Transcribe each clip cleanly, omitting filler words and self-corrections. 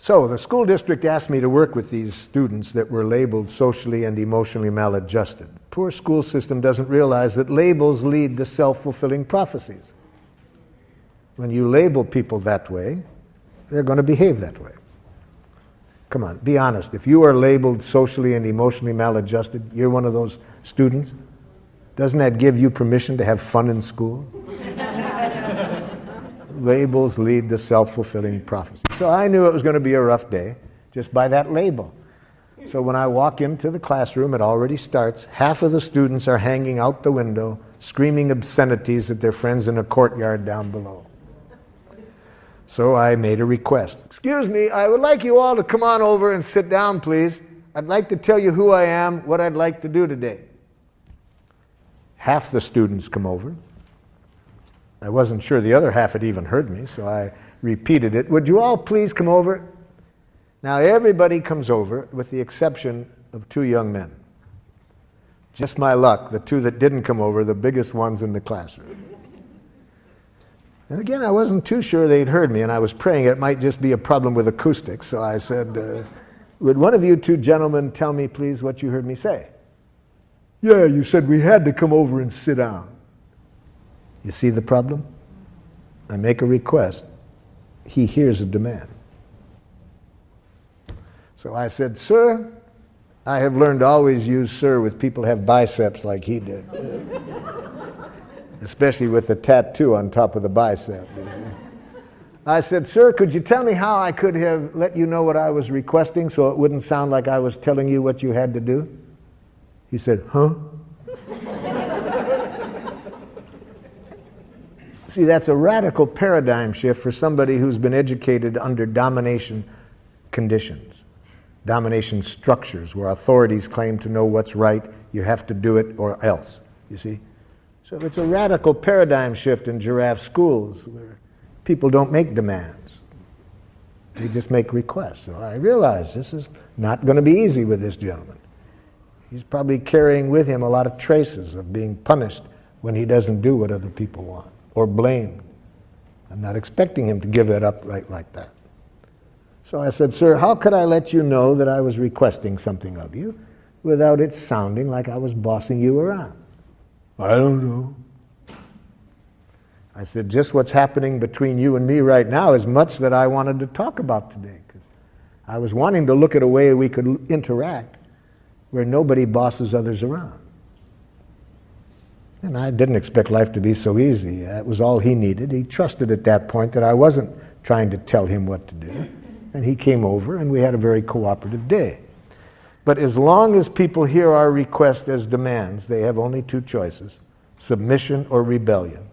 So the school district asked me to work with these students that were labeled socially and emotionally maladjusted. Poor school system doesn't realize that labels lead to self-fulfilling prophecies. When you label people that way, they're going to behave that way. Come on, be honest. If you are labeled socially and emotionally maladjusted, you're one of those students, doesn't that give you permission to have fun in school? Labels lead to self-fulfilling prophecy. So I knew it was going to be a rough day just by that label. So when I walk into the classroom, it already starts. Half of the students are hanging out the window, screaming obscenities at their friends in a courtyard down below. So I made a request. Excuse me, I would like you all to come on over and sit down, please. I'd like to tell you who I am, what I'd like to do today. Half the students come over. I wasn't sure the other half had even heard me, so I repeated it. Would you all please come over? Now everybody comes over with the exception of 2 young men. Just my luck, the 2 that didn't come over, the biggest ones in the classroom. And again, I wasn't too sure they'd heard me, and I was praying it might just be a problem with acoustics, so I said, would one of you 2 gentlemen tell me please what you heard me say? Yeah, you said we had to come over and sit down. You see the problem? I make a request. He hears a demand. So I said, sir, I have learned to always use sir with people who have biceps like he did. Especially with the tattoo on top of the bicep. I said, sir, could you tell me how I could have let you know what I was requesting so it wouldn't sound like I was telling you what you had to do? He said, huh? See, that's a radical paradigm shift for somebody who's been educated under domination conditions, domination structures where authorities claim to know what's right, you have to do it or else, you see? So it's a radical paradigm shift in giraffe schools where people don't make demands. They just make requests. So I realize this is not going to be easy with this gentleman. He's probably carrying with him a lot of traces of being punished when he doesn't do what other people want, or blamed. I'm not expecting him to give that up right like that. So I said, sir, how could I let you know that I was requesting something of you without it sounding like I was bossing you around? I don't know. I said, just what's happening between you and me right now is much that I wanted to talk about today, because I was wanting to look at a way we could interact where nobody bosses others around. And I didn't expect life to be so easy. That was all he needed. He trusted at that point that I wasn't trying to tell him what to do. And he came over and we had a very cooperative day. But as long as people hear our request as demands, they have only 2 choices, submission or rebellion.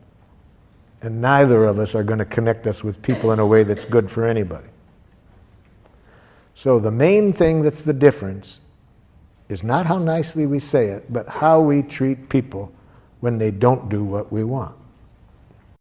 And neither of us are going to connect us with people in a way that's good for anybody. So the main thing that's the difference is not how nicely we say it, but how we treat people when they don't do what we want.